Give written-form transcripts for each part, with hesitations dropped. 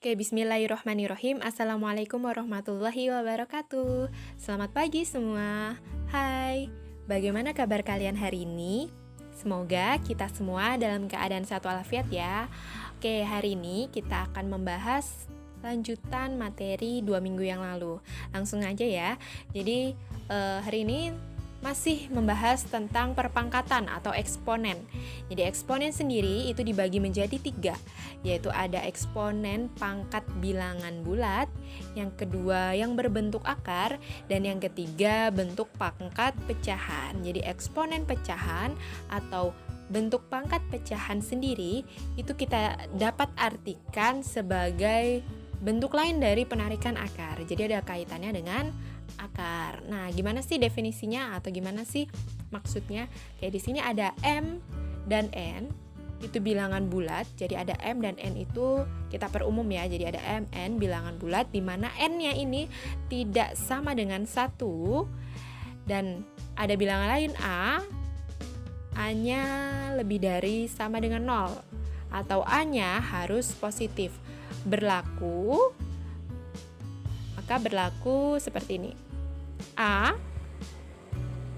Oke, bismillahirrohmanirrohim. Assalamualaikum warahmatullahi wabarakatuh. Selamat pagi semua. Hai, bagaimana kabar kalian hari ini? Semoga kita semua dalam keadaan sehat walafiat ya. Oke, hari ini kita akan membahas lanjutan materi 2 minggu yang lalu. Langsung aja ya. Jadi hari ini masih membahas tentang perpangkatan atau eksponen. Jadi eksponen sendiri itu dibagi menjadi 3, yaitu ada eksponen pangkat bilangan bulat, yang kedua yang berbentuk akar, dan yang ketiga bentuk pangkat pecahan. Jadi eksponen pecahan atau bentuk pangkat pecahan sendiri itu kita dapat artikan sebagai bentuk lain dari penarikan akar. Jadi ada kaitannya dengan akar. Nah, gimana sih definisinya atau gimana sih maksudnya? Kayak di sini ada M dan N, itu bilangan bulat. Jadi ada M dan N itu kita perumum ya. Jadi ada M, N bilangan bulat di mana N-nya ini tidak sama dengan 1 dan ada bilangan lain A-nya lebih dari sama dengan 0 atau A-nya harus positif. Maka berlaku seperti ini. A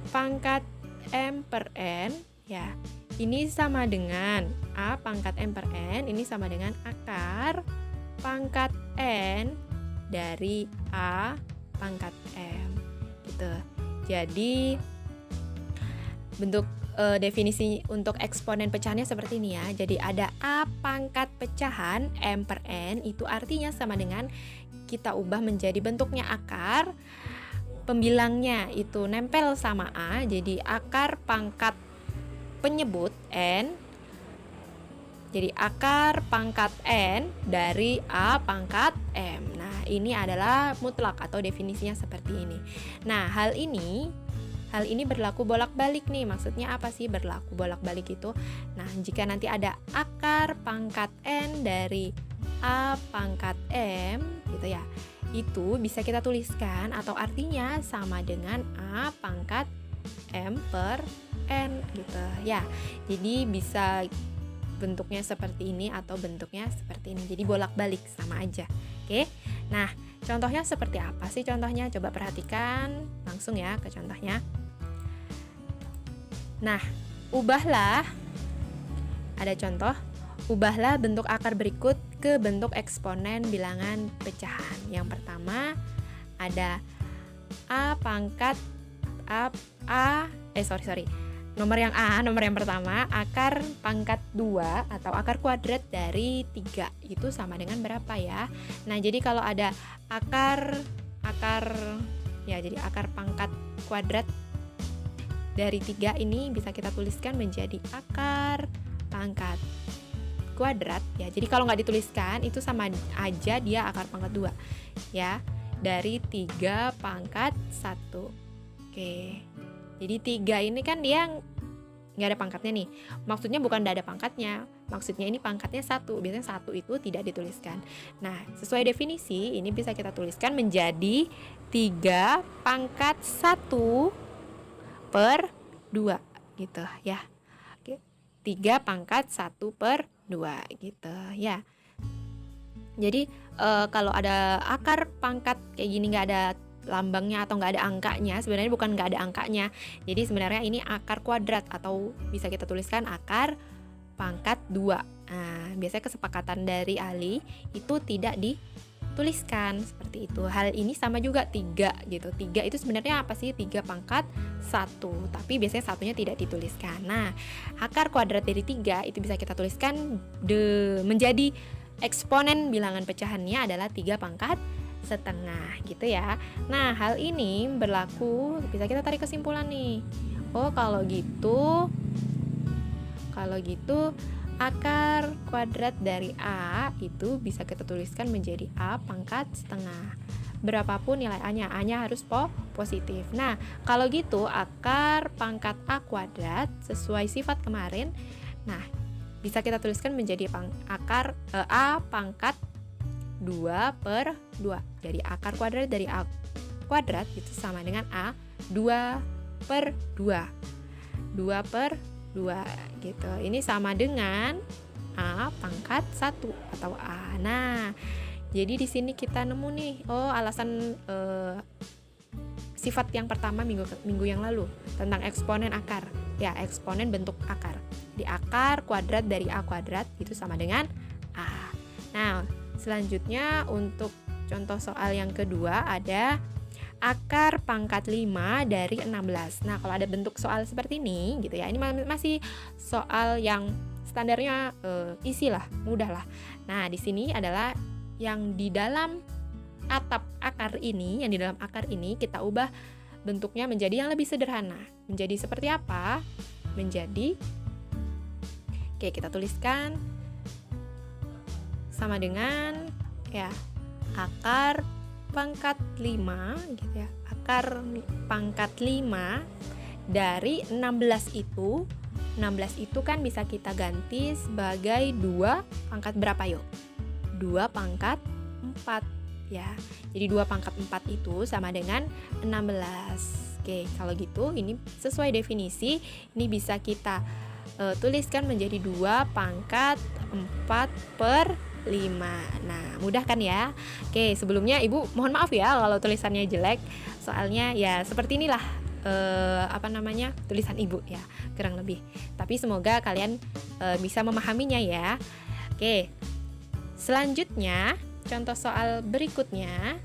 pangkat M per N ya, ini sama dengan A pangkat M per N, ini sama dengan akar pangkat N dari A pangkat M gitu. Jadi bentuk definisi untuk eksponen pecahannya seperti ini ya. Jadi ada A pangkat pecahan M per N, itu artinya sama dengan kita ubah menjadi bentuknya akar, pembilangnya itu nempel sama A, jadi akar pangkat penyebut N, jadi akar pangkat N dari A pangkat M. Nah, ini adalah mutlak atau definisinya seperti ini. Nah, hal ini berlaku bolak-balik nih. Maksudnya apa sih berlaku bolak-balik itu? Nah, jika nanti ada akar pangkat N dari A pangkat M gitu ya, itu bisa kita tuliskan atau artinya sama dengan A pangkat M per N gitu ya. Jadi bisa bentuknya seperti ini atau bentuknya seperti ini. Jadi bolak-balik sama aja. Oke. Nah, contohnya seperti apa sih contohnya? Coba perhatikan langsung ya ke contohnya. Nah, ada contoh, ubahlah bentuk akar berikut ke bentuk eksponen bilangan pecahan. Yang pertama ada A pangkat nomor yang pertama, akar pangkat 2 atau akar kuadrat dari 3 itu sama dengan berapa ya? Nah, jadi kalau ada akar pangkat kuadrat dari 3 ini bisa kita tuliskan menjadi akar pangkat kuadrat ya. Jadi kalau nggak dituliskan itu sama aja dia akar pangkat 2 ya, dari 3 pangkat 1. Oke. Jadi 3 ini kan dia nggak ada pangkatnya nih. Maksudnya bukan nggak ada pangkatnya, maksudnya ini pangkatnya 1. Biasanya 1 itu tidak dituliskan. Nah, sesuai definisi ini bisa kita tuliskan menjadi 3 pangkat 1 per 2 gitu ya. Oke. 3 pangkat 1 per 2 gitu ya. Jadi kalau ada akar pangkat kayak gini nggak ada lambangnya atau nggak ada angkanya, sebenarnya bukan nggak ada angkanya. Jadi sebenarnya ini akar kuadrat atau bisa kita tuliskan akar pangkat 2. Nah, biasanya kesepakatan dari ahli itu tidak dituliskan seperti itu. Hal ini sama juga 3 gitu. 3 itu sebenarnya apa sih? 3 pangkat 1, tapi biasanya satunya tidak dituliskan. Nah, akar kuadrat dari 3 itu bisa kita tuliskan menjadi eksponen bilangan pecahannya adalah 3 pangkat setengah gitu ya. Nah, hal ini berlaku, bisa kita tarik kesimpulan nih. Oh, kalau gitu akar kuadrat dari A itu bisa kita tuliskan menjadi A pangkat setengah. Berapapun nilai A-nya harus positif. Nah, kalau gitu akar pangkat A kuadrat sesuai sifat kemarin, nah bisa kita tuliskan menjadi akar A pangkat 2 per 2. Jadi akar kuadrat dari A kuadrat itu sama dengan A 2 per 2. 2 per 2 gitu. Ini sama dengan A pangkat 1 atau A. Nah, Jadi di sini kita nemu nih, alasan sifat yang pertama minggu yang lalu tentang eksponen akar. Ya, eksponen bentuk akar. Di akar kuadrat dari A kuadrat itu sama dengan A. Nah, selanjutnya untuk contoh soal yang kedua ada akar pangkat 5 dari 16. Nah, kalau ada bentuk soal seperti ini gitu ya, ini masih soal yang standarnya easy lah, mudah lah. Nah, di sini adalah yang di dalam atap akar ini, yang di dalam akar ini kita ubah bentuknya menjadi yang lebih sederhana. Menjadi seperti apa? Menjadi, oke, kita tuliskan sama dengan ya akar pangkat 5 gitu ya. Akar pangkat 5 dari 16 itu. 16 itu kan bisa kita ganti sebagai 2 pangkat berapa yuk? 2 pangkat 4 ya. Jadi 2 pangkat 4 itu sama dengan 16. Oke, kalau gitu ini sesuai definisi, ini bisa kita tuliskan menjadi 2 pangkat 4 per 5. Nah, mudah kan ya? Oke, sebelumnya Ibu mohon maaf ya kalau tulisannya jelek. Soalnya ya seperti inilah tulisan Ibu ya, kurang lebih. Tapi semoga kalian bisa memahaminya ya. Oke. Selanjutnya, contoh soal berikutnya.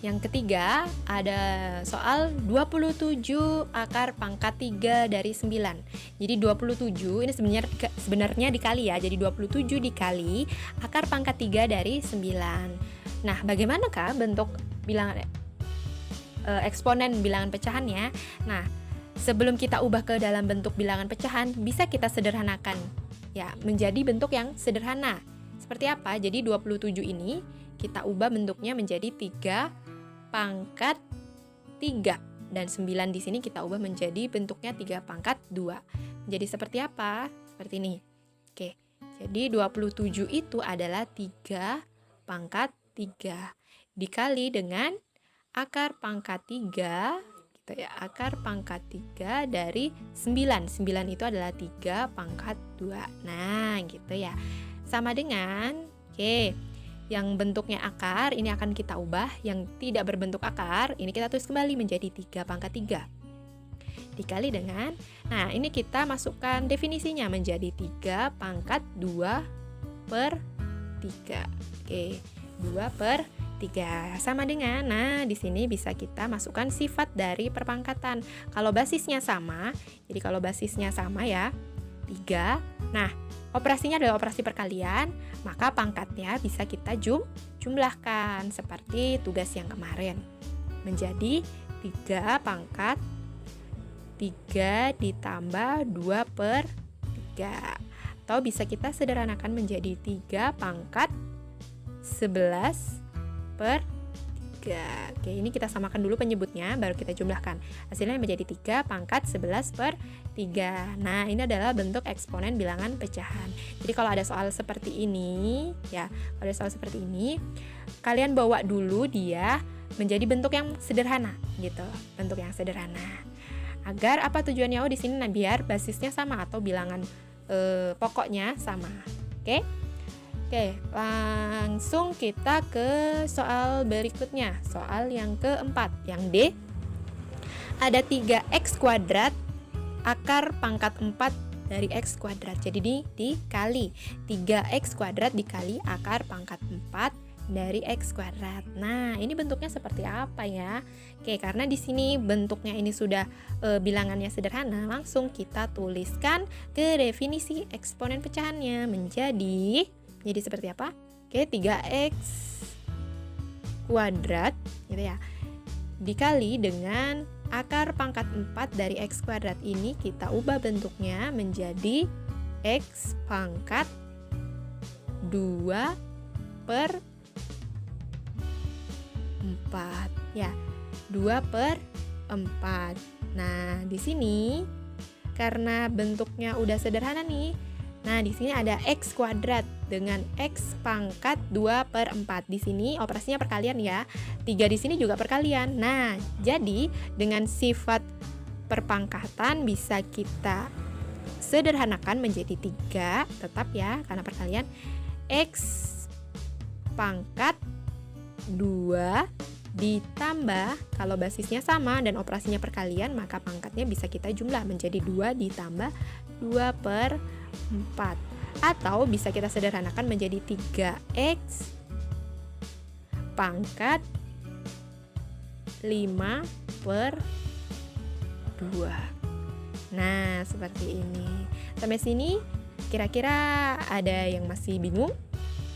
Yang ketiga, ada soal 27 akar pangkat 3 dari 9. Jadi 27 ini sebenarnya dikali ya. Jadi 27 dikali akar pangkat 3 dari 9. Nah, bagaimanakah bentuk bilangan eksponen bilangan pecahannya? Nah, sebelum kita ubah ke dalam bentuk bilangan pecahan, bisa kita sederhanakan ya menjadi bentuk yang sederhana. Seperti apa? Jadi 27 ini kita ubah bentuknya menjadi 3 pangkat 3 dan 9 di sini kita ubah menjadi bentuknya 3 pangkat 2. Jadi seperti apa? Seperti ini. Oke. Jadi 27 itu adalah 3 pangkat 3 dikali dengan akar pangkat 3 gitu ya. Akar pangkat 3 dari 9. 9 itu adalah 3 pangkat 2. Nah, gitu ya. Sama dengan yang bentuknya akar ini akan kita ubah, yang tidak berbentuk akar ini kita tulis kembali menjadi 3 pangkat 3 dikali dengan, nah ini kita masukkan definisinya menjadi 3 pangkat 2 per 3. Oke, 2 per 3 sama dengan, nah di sini bisa kita masukkan sifat dari perpangkatan. Kalau basisnya sama, jadi kalau basisnya sama ya 3, nah operasinya adalah operasi perkalian, maka pangkatnya bisa kita jumlahkan seperti tugas yang kemarin. Menjadi 3 pangkat 3 ditambah 2 per 3. Atau bisa kita sederhanakan menjadi 3 pangkat 11 per 3. Oke, ini kita samakan dulu penyebutnya, baru kita jumlahkan. Hasilnya menjadi 3 pangkat 11 per 3. Nah, ini adalah bentuk eksponen bilangan pecahan. Jadi kalau ada soal seperti ini, ya, kalau ada soal seperti ini, kalian bawa dulu dia menjadi bentuk yang sederhana, gitu. Bentuk yang sederhana. Agar apa tujuannya? Di sini biar basisnya sama atau bilangan pokoknya sama. Oke? Oke, langsung kita ke soal berikutnya. Soal yang keempat, yang D. Ada 3x kuadrat akar pangkat 4 dari x kuadrat. Jadi dikali 3x kuadrat dikali akar pangkat 4 dari x kuadrat. Nah, ini bentuknya seperti apa ya? Oke, karena di sini bentuknya ini sudah bilangannya sederhana, langsung kita tuliskan ke definisi eksponen pecahannya menjadi seperti apa? Oke, 3x kuadrat gitu ya. Dikali dengan akar pangkat 4 dari x kuadrat, ini kita ubah bentuknya menjadi x pangkat 2 per 4 ya. 2 per 4. Nah, di sini karena bentuknya udah sederhana nih. Nah, di sini ada x kuadrat dengan x pangkat 2 per 4. Di sini operasinya perkalian ya. 3 di sini juga perkalian. Nah, jadi dengan sifat perpangkatan bisa kita sederhanakan menjadi 3, tetap ya, karena perkalian. X pangkat 2 ditambah, kalau basisnya sama dan operasinya perkalian, maka pangkatnya bisa kita jumlah menjadi 2 ditambah 2/4. Atau bisa kita sederhanakan menjadi 3X pangkat 5/2. Nah, seperti ini. Sampai sini kira-kira ada yang masih bingung?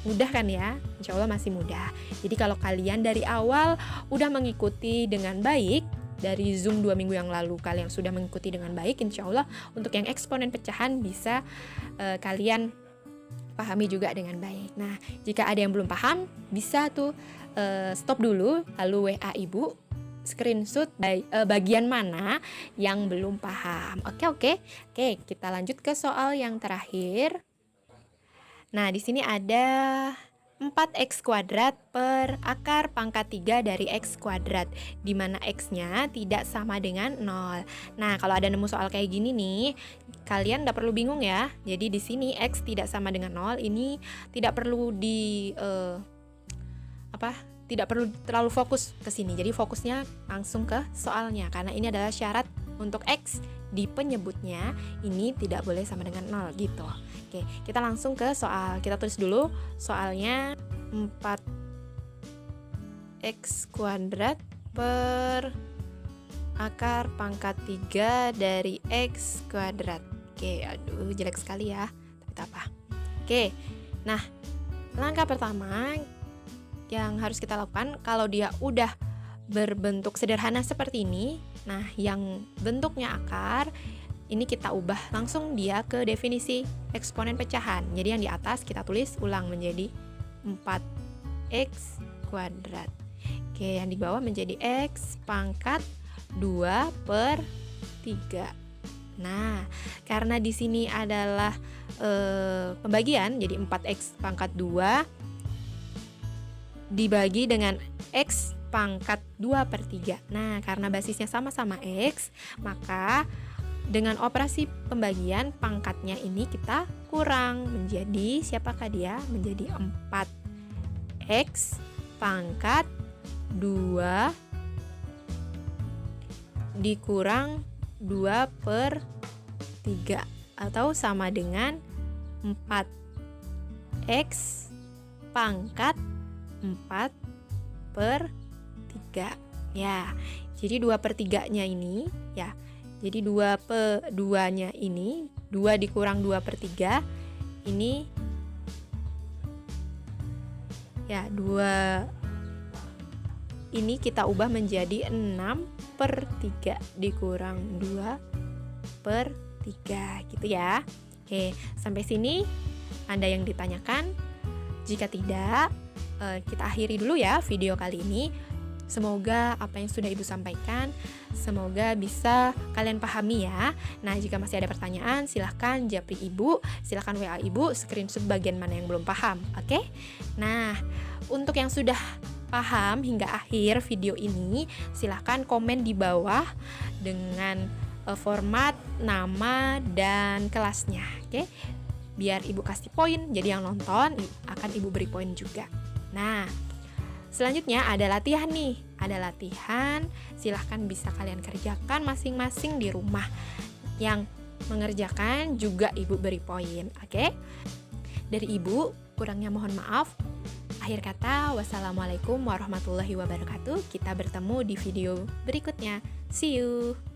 Mudah kan ya? Insya Allah masih mudah. Jadi kalau kalian dari awal udah mengikuti dengan baik, dari Zoom 2 minggu yang lalu kalian sudah mengikuti dengan baik, insya Allah untuk yang eksponen pecahan bisa kalian pahami juga dengan baik. Nah, jika ada yang belum paham, bisa tuh stop dulu, lalu WA ibu, screenshot bagian mana yang belum paham. Oke, kita lanjut ke soal yang terakhir. Nah, di sini ada 4x kuadrat per akar pangkat 3 dari x kuadrat, di mana x-nya tidak sama dengan 0. Nah, kalau ada nemu soal kayak gini nih, kalian tidak perlu bingung ya. Jadi di sini x tidak sama dengan 0, ini tidak perlu tidak perlu terlalu fokus ke sini. Jadi fokusnya langsung ke soalnya, karena ini adalah syarat untuk x di penyebutnya ini tidak boleh sama dengan 0 gitu. Oke, kita langsung ke soal. Kita tulis dulu soalnya. 4x kuadrat per akar pangkat 3 dari x kuadrat. Oke, aduh jelek sekali ya, tapi tak apa. Oke, nah langkah pertama yang harus kita lakukan, kalau dia udah berbentuk sederhana seperti ini, nah yang bentuknya akar, ini kita ubah langsung dia ke definisi eksponen pecahan. Jadi yang di atas kita tulis ulang menjadi 4x kuadrat. Oke, yang di bawah menjadi x pangkat 2/3. Nah, karena di sini adalah pembagian, jadi 4x pangkat 2 dibagi dengan x pangkat 2/3. Nah, karena basisnya sama-sama x, maka dengan operasi pembagian pangkatnya ini kita kurang menjadi, siapakah dia? Menjadi 4x pangkat 2 dikurang 2/3, atau sama dengan 4x pangkat 4/3 ya. Jadi 2/3-nya ini ya. Jadi 2/2-nya ini 2 dikurang 2/3 ini ya, 2 ini kita ubah menjadi 6/3 dikurang 2/3 gitu ya. Oke, sampai sini ada yang ditanyakan? Jika tidak, kita akhiri dulu ya video kali ini. Semoga apa yang sudah Ibu sampaikan, semoga bisa kalian pahami ya. Nah, jika masih ada pertanyaan, silahkan japri Ibu, silahkan WA Ibu, screenshot bagian mana yang belum paham, oke? Nah, untuk yang sudah paham hingga akhir video ini, silahkan komen di bawah dengan format, nama, dan kelasnya, oke? Biar Ibu kasih poin, jadi yang nonton akan Ibu beri poin juga. Nah, selanjutnya ada latihan nih. Ada latihan, silahkan bisa kalian kerjakan masing-masing di rumah. Yang mengerjakan juga Ibu beri poin, oke? Dari Ibu, kurangnya mohon maaf. Akhir kata, wassalamualaikum warahmatullahi wabarakatuh. Kita bertemu di video berikutnya. See you!